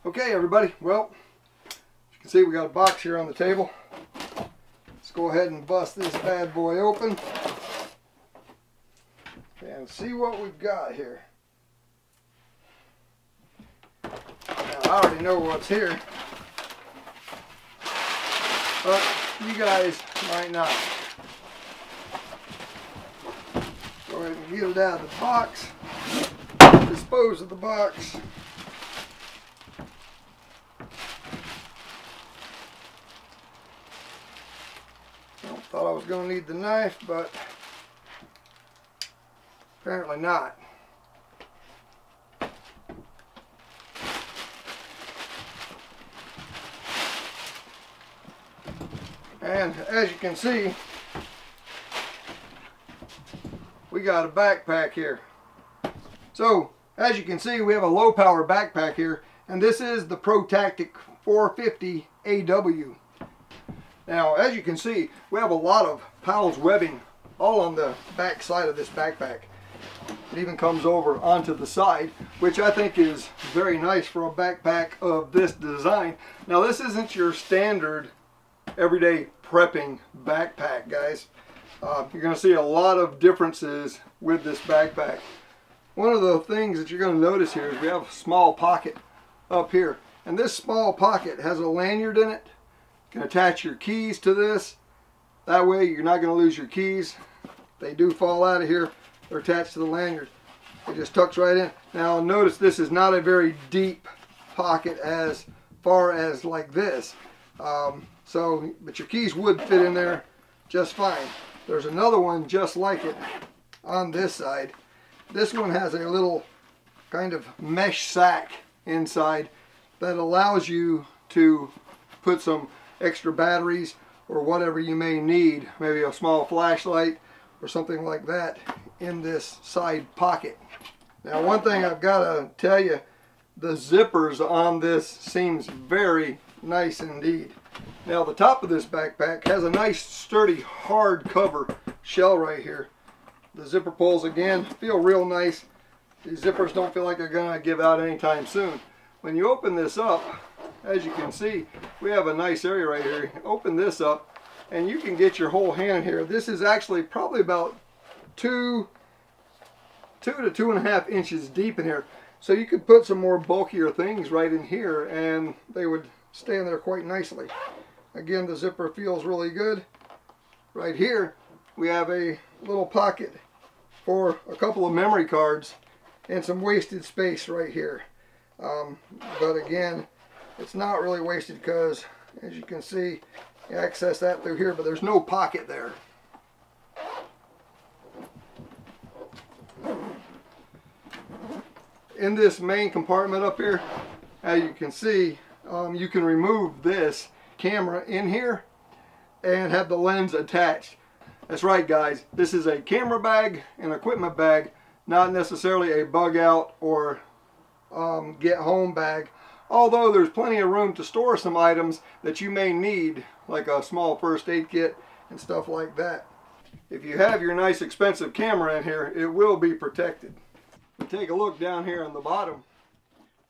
Okay, everybody, well, as you can see, we got a box here on the table. Let's go ahead and bust this bad boy open and see what we've got here. Now, I already know what's here, but you guys might not. Go ahead and get it out of the box, dispose of the box. Thought I was going to need the knife, but apparently not. And as you can see, we got a backpack here. So as you can see, we have a low power backpack here, and this is the Pro Tactic 450 AW. Now, as you can see, we have a lot of Powell's webbing all on the back side of this backpack. It even comes over onto the side, which I think is very nice for a backpack of this design. Now, this isn't your standard everyday prepping backpack, guys. You're going to see a lot of differences with this backpack. One of the things that you're going to notice here is we have a small pocket up here. And this small pocket has a lanyard in it. You can attach your keys to this. That way you're not going to lose your keys. They do fall out of here. They're attached to the lanyard. It just tucks right in. Now notice this is not a very deep pocket as far as like this. But your keys would fit in there just fine. There's another one just like it on this side. This one has a little kind of mesh sack inside that allows you to put some extra batteries or whatever you may need, maybe a small flashlight or something like that, in this side pocket. Now, one thing I've got to tell you, the zippers on this seems very nice indeed. Now, the top of this backpack has a nice sturdy hard cover shell right here. The zipper pulls, again, feel real nice. These zippers don't feel like they're gonna give out anytime soon. When you open this up, as you can see, we have a nice area right here. Open this up and you can get your whole hand in here. This is actually probably about 2 to 2.5 inches deep in here. So you could put some more bulkier things right in here and they would stay in there quite nicely. Again, the zipper feels really good. Right here, we have a little pocket for a couple of memory cards and some wasted space right here. But again, it's not really wasted because, as you can see, you access that through here, but there's no pocket there. In this main compartment up here, as you can see, you can remove this camera in here and have the lens attached. That's right, guys, this is a camera bag, an equipment bag, not necessarily a bug out or get home bag. Although there's plenty of room to store some items that you may need, like a small first aid kit and stuff like that. If you have your nice expensive camera in here, it will be protected. We take a look down here on the bottom.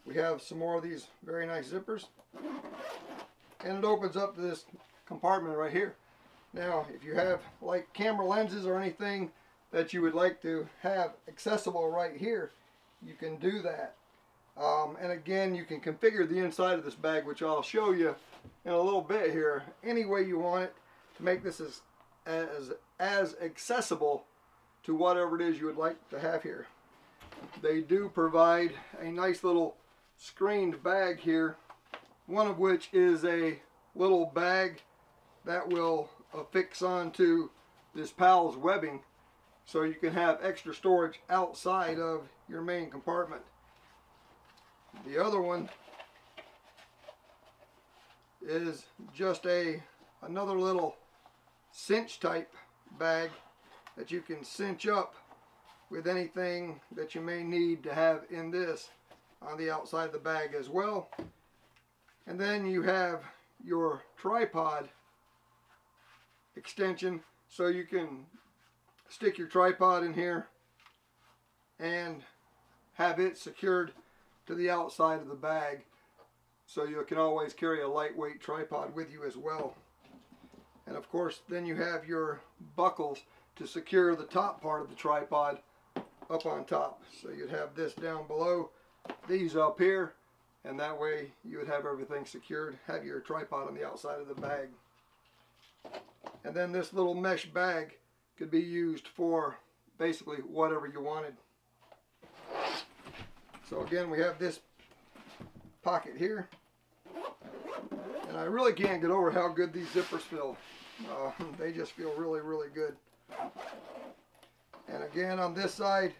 We have some more of these very nice zippers. And it opens up to this compartment right here. Now, if you have like camera lenses or anything that you would like to have accessible right here, you can do that. And again, you can configure the inside of this bag, which I'll show you in a little bit here, any way you want it to make this as accessible to whatever it is you would like to have here. They do provide a nice little screened bag here, one of which is a little bag that will affix onto this Powell's webbing, so you can have extra storage outside of your main compartment. The other one is just another little cinch type bag that you can cinch up with anything that you may need to have in this on the outside of the bag as well. And then you have your tripod extension, so you can stick your tripod in here and have it secured to the outside of the bag. so you can always carry a lightweight tripod with you as well. And of course, then you have your buckles to secure the top part of the tripod up on top. So you'd have this down below, these up here, and that way you would have everything secured, have your tripod on the outside of the bag. And then this little mesh bag could be used for basically whatever you wanted. So again, we have this pocket here, and I really can't get over how good these zippers feel. They just feel really, really good. And again, on this side,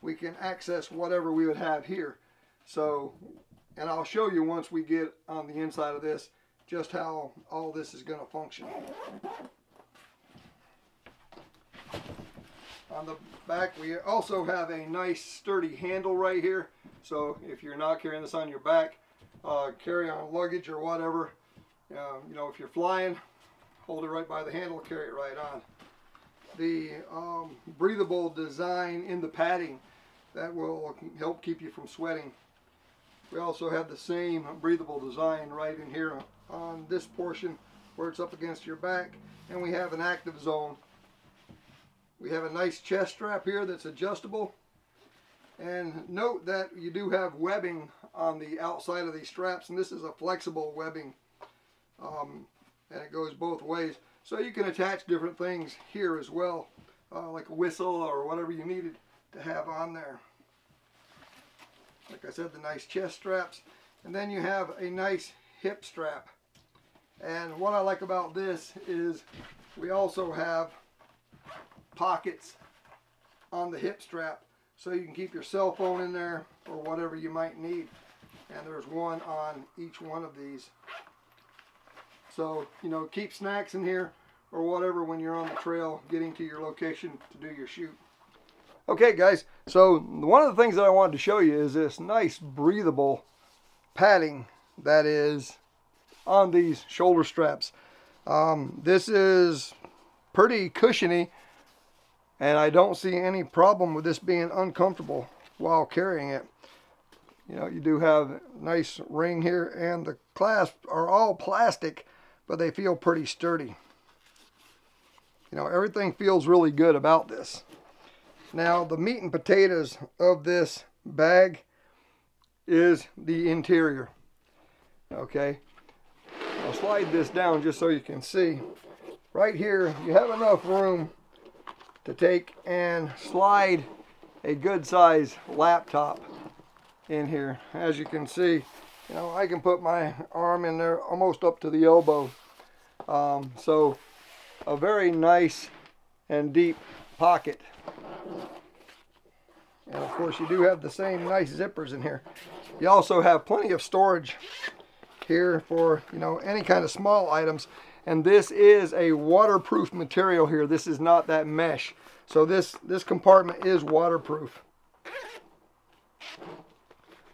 we can access whatever we would have here. So, and I'll show you once we get on the inside of this just how all this is going to function. On the back, we also have a nice sturdy handle right here. So if you're not carrying this on your back, carry on luggage or whatever, you know, if you're flying, hold it right by the handle, carry it right on. The breathable design in the padding, that will help keep you from sweating. We also have the same breathable design right in here on this portion where it's up against your back, and we have an active zone. We have a nice chest strap here that's adjustable, and note that you do have webbing on the outside of these straps, and this is a flexible webbing, and it goes both ways. So you can attach different things here as well, like a whistle or whatever you needed to have on there. Like I said, the nice chest straps, and then you have a nice hip strap. And what I like about this is we also have pockets on the hip strap, so you can keep your cell phone in there or whatever you might need. And there's one on each one of these. So, you know, keep snacks in here or whatever when you're on the trail getting to your location to do your shoot. Okay guys, so one of the things that I wanted to show you is this nice breathable padding that is on these shoulder straps. This is pretty cushiony, and I don't see any problem with this being uncomfortable while carrying it. You know, you do have a nice ring here, and the clasps are all plastic, but they feel pretty sturdy. You know, everything feels really good about this. Now, the meat and potatoes of this bag is the interior. Okay, I'll slide this down just so you can see. Right here, you have enough room to take and slide a good size laptop in here. As you can see, you know, I can put my arm in there almost up to the elbow. So a very nice and deep pocket. And of course, you do have the same nice zippers in here. You also have plenty of storage here for, you know, any kind of small items. And this is a waterproof material here. This is not that mesh. So this compartment is waterproof.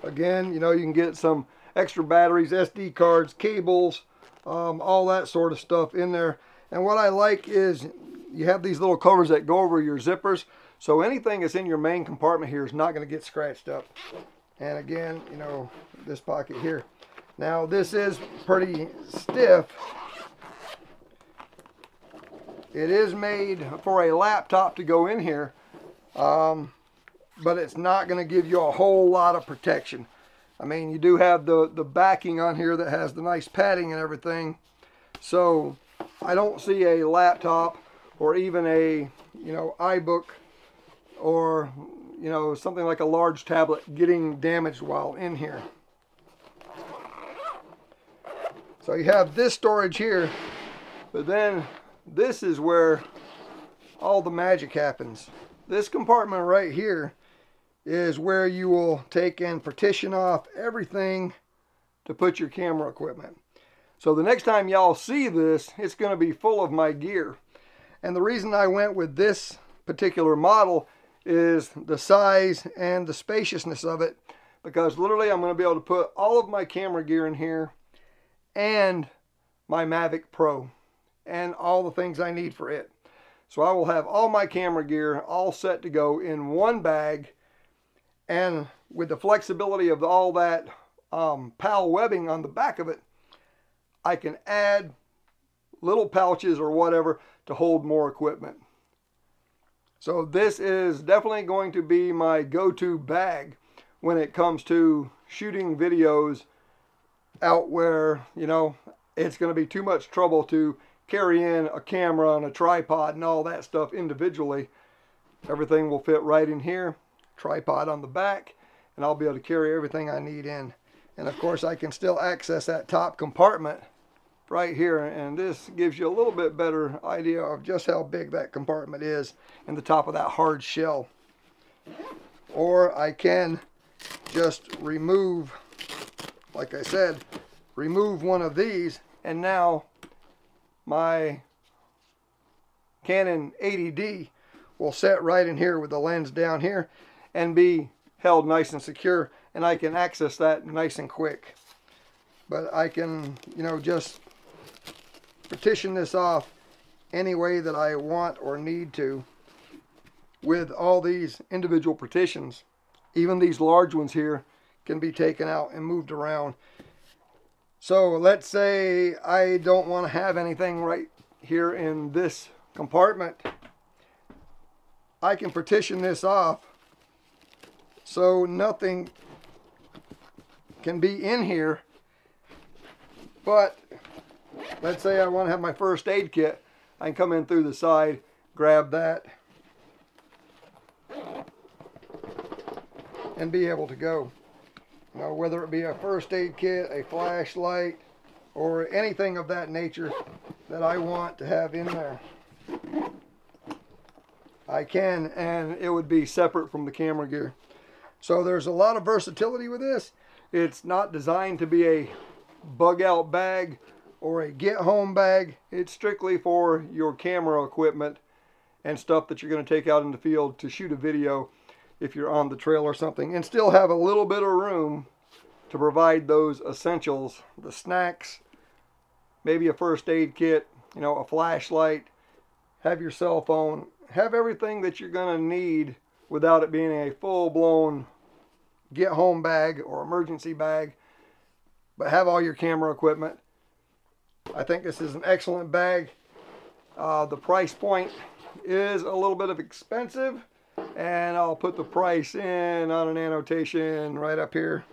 Again, you know, you can get some extra batteries, SD cards, cables, all that sort of stuff in there. And what I like is you have these little covers that go over your zippers. So anything that's in your main compartment here is not going to get scratched up. And again, you know, this pocket here. Now this is pretty stiff. It is made for a laptop to go in here, but it's not going to give you a whole lot of protection. I mean, you do have the backing on here that has the nice padding and everything. So I don't see a laptop or even a, you know, iBook or, you know, something like a large tablet getting damaged while in here. So you have this storage here, but then this is where all the magic happens. This compartment right here is where you will take and partition off everything to put your camera equipment. So the next time y'all see this, it's going to be full of my gear. And the reason I went with this particular model is the size and the spaciousness of it, because literally I'm going to be able to put all of my camera gear in here and my Mavic Pro and all the things I need for it. So I will have all my camera gear all set to go in one bag, and with the flexibility of all that PAL webbing on the back of it, I can add little pouches or whatever to hold more equipment. So this is definitely going to be my go-to bag when it comes to shooting videos out where, you know, it's going to be too much trouble to carry in a camera and a tripod and all that stuff individually. Everything will fit right in here, tripod on the back, and I'll be able to carry everything I need in. And of course I can still access that top compartment right here, and this gives you a little bit better idea of just how big that compartment is in the top of that hard shell. Or I can just remove, like I said, remove one of these, and now my Canon 80D will set right in here with the lens down here and be held nice and secure, and I can access that nice and quick. But I can, you know, just partition this off any way that I want or need to with all these individual partitions. Even these large ones here can be taken out and moved around. So let's say I don't want to have anything right here in this compartment. I can partition this off so nothing can be in here. But let's say I want to have my first aid kit. I can come in through the side, grab that, and be able to go. Now, whether it be a first aid kit, a flashlight, or anything of that nature that I want to have in there, I can, and it would be separate from the camera gear. So there's a lot of versatility with this. It's not designed to be a bug out bag or a get home bag. It's strictly for your camera equipment and stuff that you're going to take out in the field to shoot a video if you're on the trail or something, and still have a little bit of room to provide those essentials, the snacks, maybe a first aid kit, you know, a flashlight, have your cell phone, have everything that you're going to need without it being a full-blown get home bag or emergency bag, but have all your camera equipment. I think this is an excellent bag. The price point is a little bit of expensive, and I'll put the price in on an annotation right up here,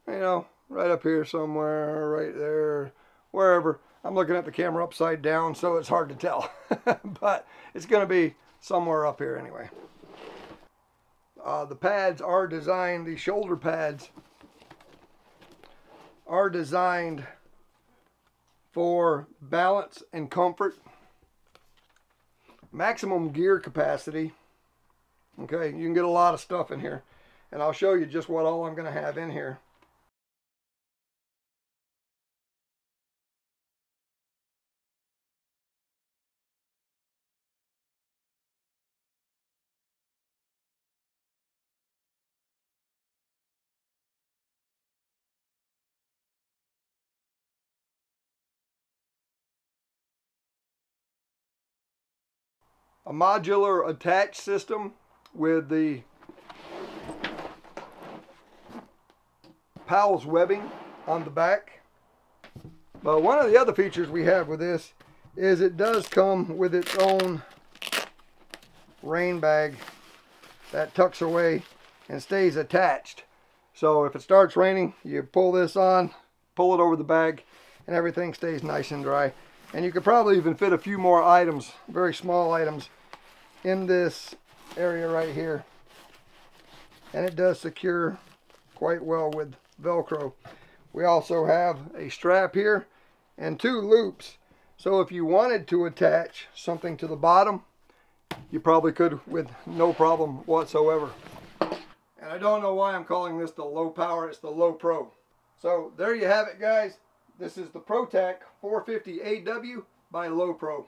you know, right up here somewhere, right there, wherever. I'm looking at the camera upside down, so it's hard to tell, but it's going to be somewhere up here anyway. The pads are designed, the shoulder pads are designed for balance and comfort, maximum gear capacity. Okay, you can get a lot of stuff in here, and I'll show you just what all I'm going to have in here. A modular attach system with the PAL's webbing on the back. But one of the other features we have with this is it does come with its own rain bag that tucks away and stays attached. So if it starts raining, you pull this on, pull it over the bag, and everything stays nice and dry. And you could probably even fit a few more items, very small items, in this area right here. And it does secure quite well with Velcro. We also have a strap here and 2 loops. So if you wanted to attach something to the bottom, you probably could with no problem whatsoever. And I don't know why I'm calling this the low power, it's the Lowepro. So there you have it, guys. This is the ProTac 450 AW by Lowepro.